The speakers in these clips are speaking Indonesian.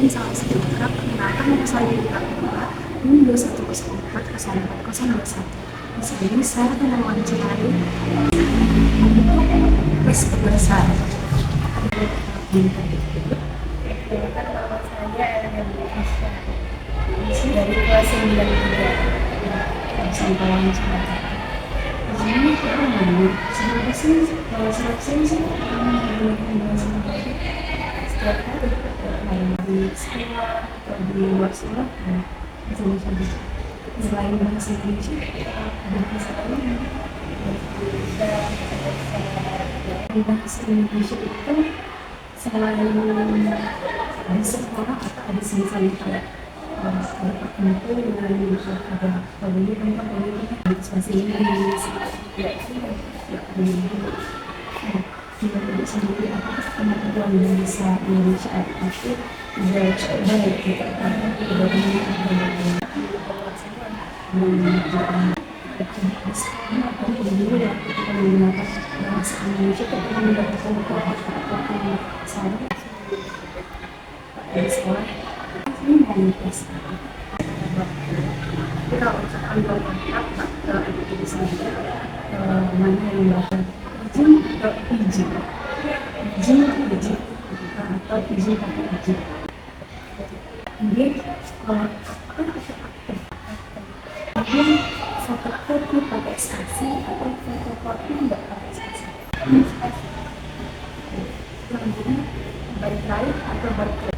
salah satu negara perkenalkan nomor saya di Papua ini 2104 Di sini saya akan mewawancarai tes kebiasaan. Perkenalkan, nama saya Elena Isya dari kelas 93. Sampai wawancara. Di sini kita mau sebenarnya sih kalau seleksi sih menggunakan bahasa Indonesia setiap hari di sekolah atau di luar sekolah bahasa Indonesia bisa. Selain bahasa Indonesia ada bahasa lain. Bahasa Indonesia itu selain di sekolah atau ada misalnya kayak ada perkumpulan ada pagi tempat pagi bahasa Inggris ya kita tidak sendiri apakah kemampuan bahasa Indonesia itu sudah cukup baik gitu karena dari dulu ya kita menggunakan bahasa Indonesia itu pernah mendapatkan ataupun salah di sekolah ini mau tes tapi kalau misalkan berkontak ke adik itu sendiri mana yang bakal izin atau izin atau izin pakai izin kemudian kemudian fotokopi pakai spasi atau fotokopi nggak pakai spasi selanjutnya baterai atau baterai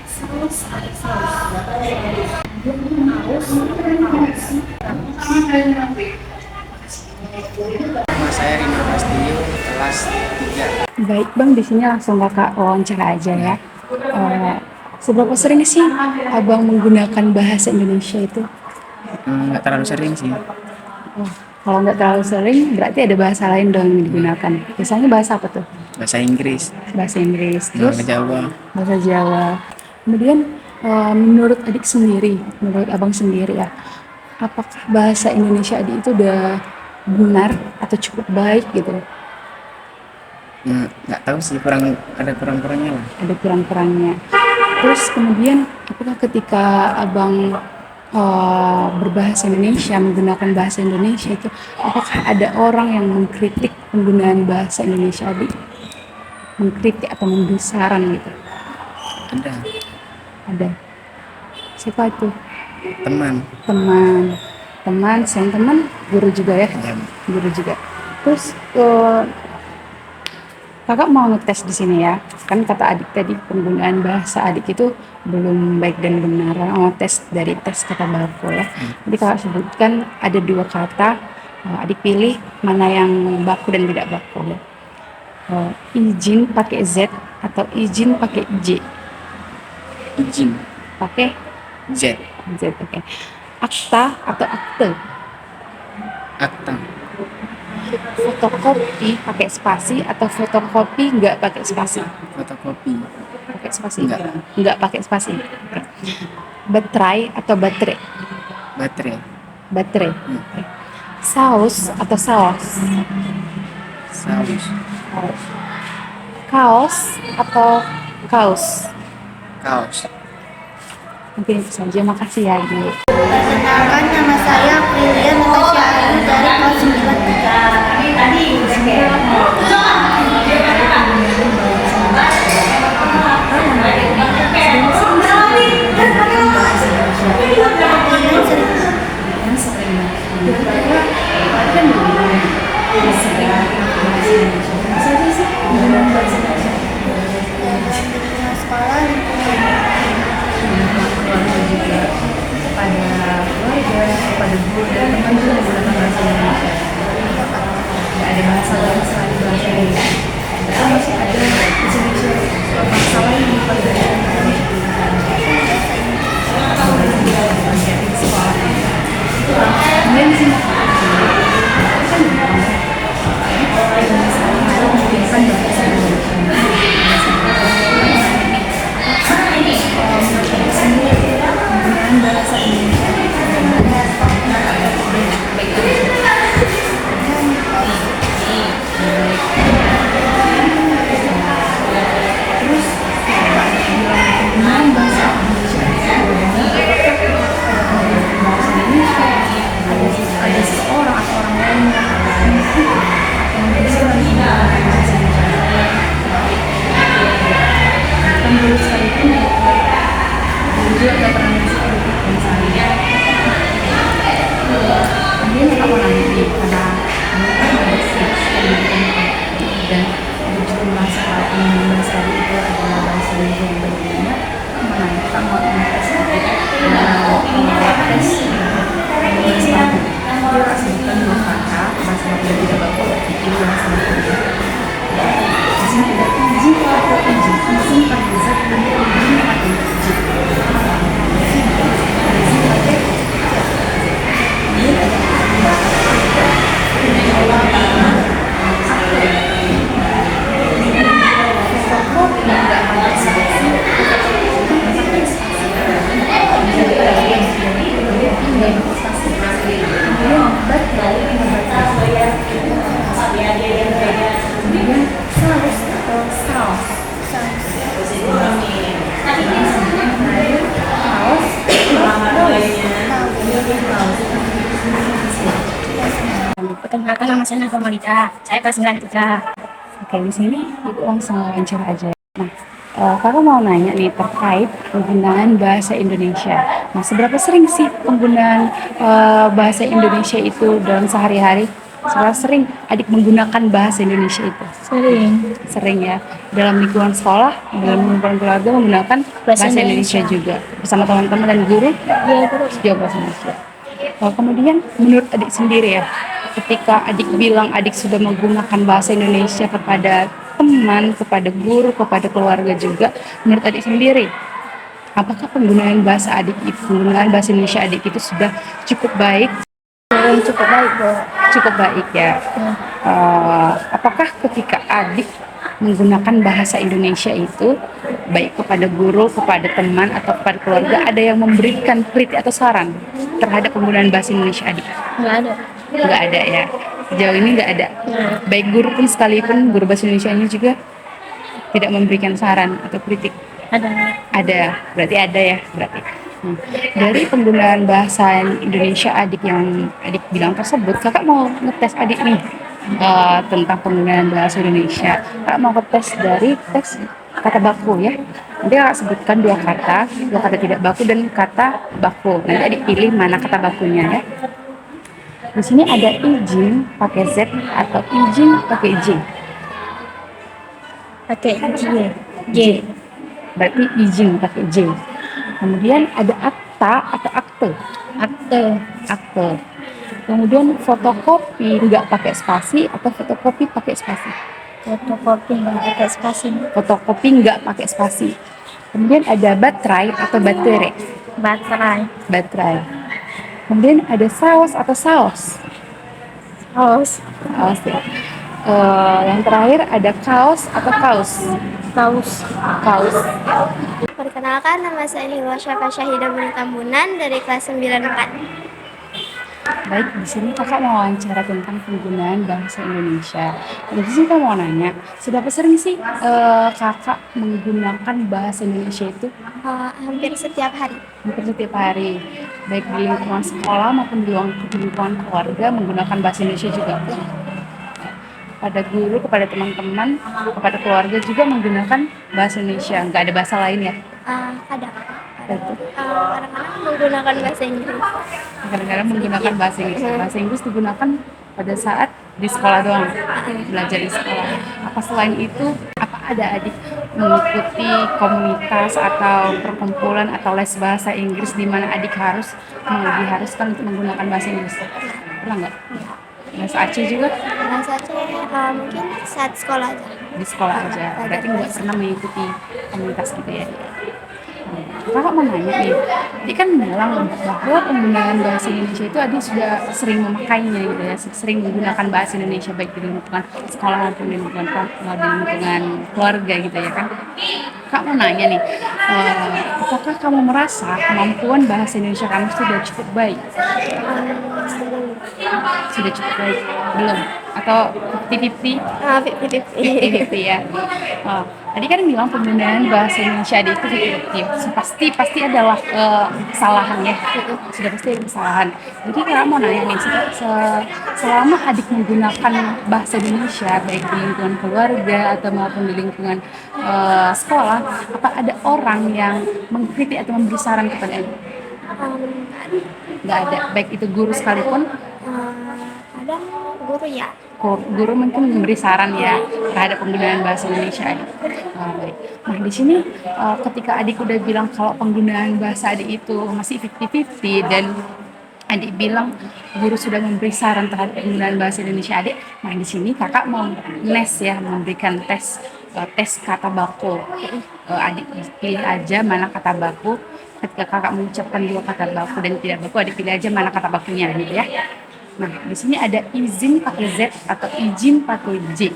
saus Nama saya Rino Prasetyo, kelas 3. Baik Bang, di sini langsung kakak wawancara aja ya. Seberapa sering sih Abang menggunakan bahasa Indonesia itu? Nggak terlalu sering sih. Kalau nggak terlalu sering, berarti ada bahasa lain dong yang digunakan. Biasanya bahasa apa tuh? Bahasa Inggris, Bahasa Inggris, terus bahasa Jawa. bahasa Jawa. Kemudian menurut adik sendiri, menurut abang sendiri ya, apakah bahasa Indonesia adik itu udah benar atau cukup baik gitu? Nggak tahu sih, ada kurang-kurangnya lah. Ada kurang-kurangnya. Terus kemudian apakah ketika abang berbahasa Indonesia, menggunakan bahasa Indonesia itu, apakah ada orang yang mengkritik penggunaan bahasa Indonesia adik? Mengkritik atau memberi saran gitu? Ada Siapa itu? teman. Selain teman, guru juga ya? Ya, Guru juga. Terus kakak mau ngetes di sini ya, kan kata adik tadi penggunaan bahasa adik itu belum baik dan benar. Mau tes dari tes kata baku ya. Jadi kakak sebutkan ada 2 kata, adik pilih mana yang baku dan tidak baku. Izin pakai Z atau izin pakai J? izin, Pakai Z, Z, oke. Akta atau akte? akta, Fotokopi pakai spasi atau fotokopi nggak pakai spasi? fotokopi, Pakai spasi? Nggak Pakai spasi. Oke. Baterai atau baterai? baterai, Baterai. Oke. Saus atau saus? saus, Kaos atau kaos? kaos. Mungkin itu saja. Makasih ya, Bu. Perkenalkan, nama saya Aprilia Natasha Ayu dari kelas 93. Sekolah Kepada keluarga, kepada guru dan teman juga menggunakan bahasa Indonesia. juga nggak pernah ngasih kritik misalnya. Kemudian kakak mau nanya nih, karena ada seks pendidikan dan ada juga bahasa bahasa itu adalah bahasa Indonesia yang berbeda. Mana ya, kakak mau tes dia sebutkan dua kata bahasa yang tidak baku itu bahasa Indonesia. Di sini ada izin atau izin, izin pakai zat dan izin pakai izin. Izin pakai Perkenalkan, nama saya Nafa Malika. Saya kelas 9 3. Oke, di sini ibu langsung wawancara aja. Nah, kakak mau nanya nih terkait penggunaan bahasa Indonesia. Nah, seberapa sering sih penggunaan bahasa Indonesia itu dalam sehari-hari? Seberapa sering adik menggunakan bahasa Indonesia itu? Sering. Sering ya. Dalam lingkungan sekolah, dalam lingkungan keluarga menggunakan bahasa Indonesia juga. Bersama teman-teman dan guru, Iya, terus. juga bahasa Indonesia. Kemudian menurut adik sendiri ya, ketika adik bilang adik sudah menggunakan bahasa Indonesia kepada teman, kepada guru, kepada keluarga juga, menurut adik sendiri, apakah penggunaan bahasa adik itu, penggunaan bahasa Indonesia adik itu sudah cukup baik? Cukup baik, Bu. Cukup baik ya. Apakah ketika adik menggunakan bahasa Indonesia itu baik kepada guru, kepada teman atau kepada keluarga, ada yang memberikan kritik atau saran terhadap penggunaan bahasa Indonesia adik? Nggak ada. Nggak ada ya. Sejauh ini nggak ada. Baik guru pun sekalipun, guru bahasa Indonesia ini juga tidak memberikan saran atau kritik. Ada. Ada, berarti ada ya, berarti. Dari penggunaan bahasa Indonesia adik yang adik bilang tersebut, kakak mau ngetes adik nih tentang penggunaan bahasa Indonesia. Kakak mau ngetes dari tes kata baku ya. Nanti kakak sebutkan dua kata tidak baku dan kata baku. Nanti adik pilih mana kata bakunya ya. Di sini ada izin pakai Z atau izin pakai J. Pakai J. J. Berarti izin pakai J. Kemudian ada akta atau akte. Akte. Kemudian fotokopi nggak pakai spasi atau fotokopi pakai spasi. Fotokopi nggak pakai spasi. Fotokopi nggak pakai spasi. Kemudian ada baterai atau baterai. Baterai. Kemudian ada saus atau saus. Kaos. Saus ya. Yang terakhir ada kaos atau kaus. Kaus. Perkenalkan, nama saya Hilwa Syafa Syahidah Buni Tambunan dari kelas 9 4. Baik, di sini kakak mau wawancara tentang penggunaan bahasa Indonesia. Di sini kakak mau nanya, seberapa sering sih kakak menggunakan bahasa Indonesia itu? Hampir setiap hari. Hampir setiap hari, baik di lingkungan sekolah maupun di lingkungan keluarga menggunakan bahasa Indonesia juga. Pada guru, kepada teman-teman, kepada keluarga juga menggunakan bahasa Indonesia. Nggak ada bahasa lain ya? Ada. Betul. Kadang-kadang menggunakan bahasa Inggris. Kadang-kadang menggunakan bahasa Inggris. Bahasa Inggris digunakan pada saat di sekolah doang, belajar di sekolah. Apa selain itu, apa ada adik mengikuti komunitas atau perkumpulan atau les bahasa Inggris di mana adik diharuskan untuk menggunakan bahasa Inggris? Pernah nggak? Bahasa Aceh juga? Bahasa Aceh mungkin saat sekolah aja. Di sekolah aja. Berarti nggak pernah mengikuti komunitas gitu ya? Kakak mau nanya nih, dia kan bilang bahwa penggunaan bahasa Indonesia itu adik sudah sering memakainya gitu ya, sering menggunakan bahasa Indonesia baik di lingkungan sekolah maupun di lingkungan keluarga gitu ya kan. Kak mau nanya nih, apakah kamu merasa kemampuan bahasa Indonesia kamu sudah cukup baik? Sudah cukup baik? Belum? atau 50-50? 50-50. Ya. Oh, tadi kan bilang penggunaan bahasa Indonesia adik itu 50-50. Pasti adalah kesalahan ya. Sudah pasti ada kesalahan. Jadi kalau mau nanya nih, selama adik menggunakan bahasa Indonesia baik di lingkungan keluarga atau maupun di lingkungan sekolah, apa ada orang yang mengkritik atau memberi saran kepada adik? Nggak ada. Baik itu guru sekalipun. Kadang guru ya. Guru mungkin memberi saran ya terhadap penggunaan bahasa Indonesia adik. Baik. Nah di sini ketika adik udah bilang kalau penggunaan bahasa adik itu masih 50-50 dan adik bilang guru sudah memberi saran terhadap penggunaan bahasa Indonesia adik. Nah di sini kakak mau memberikan tes kata baku. Adik pilih aja mana kata baku. Ketika kakak mengucapkan dua kata baku dan tidak baku, adik pilih aja mana kata bakunya gitu ya. Nah, di sini ada izin pakai Z atau izin pakai J.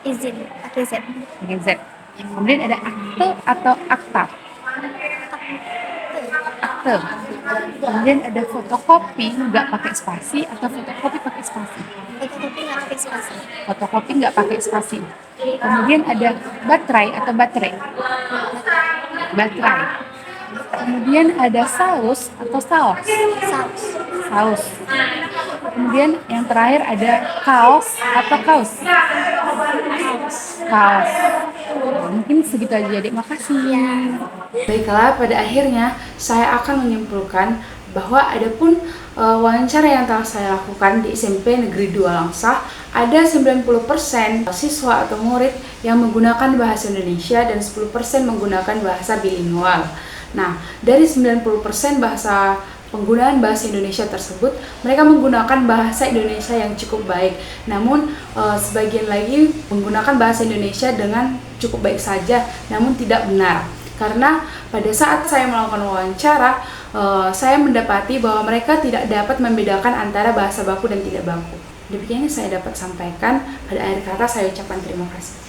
Izin pakai Z. Pakai Z. Kemudian ada akte atau akta. Akte. Kemudian ada fotokopi nggak pakai spasi atau fotokopi pakai spasi. Fotokopi nggak pakai spasi. Fotokopi nggak pakai spasi. Kemudian ada baterai atau baterai. Baterai. Kemudian ada saus atau saus. Saus. Saus. Kemudian yang terakhir ada kaos atau kaos. Kaos. Mungkin segitu aja adik, makasih. Baiklah, pada akhirnya saya akan menyimpulkan bahwa adapun wawancara yang telah saya lakukan di SMP Negeri 2 Langsah, ada 90% siswa atau murid yang menggunakan bahasa Indonesia dan 10% menggunakan bahasa bilingual. Nah, dari 90% penggunaan bahasa Indonesia tersebut, mereka menggunakan bahasa Indonesia yang cukup baik. Namun, sebagian lagi menggunakan bahasa Indonesia dengan cukup baik saja, namun tidak benar. Karena pada saat saya melakukan wawancara, saya mendapati bahwa mereka tidak dapat membedakan antara bahasa baku dan tidak baku. Demikian yang saya dapat sampaikan. Pada akhir kata saya ucapkan terima kasih.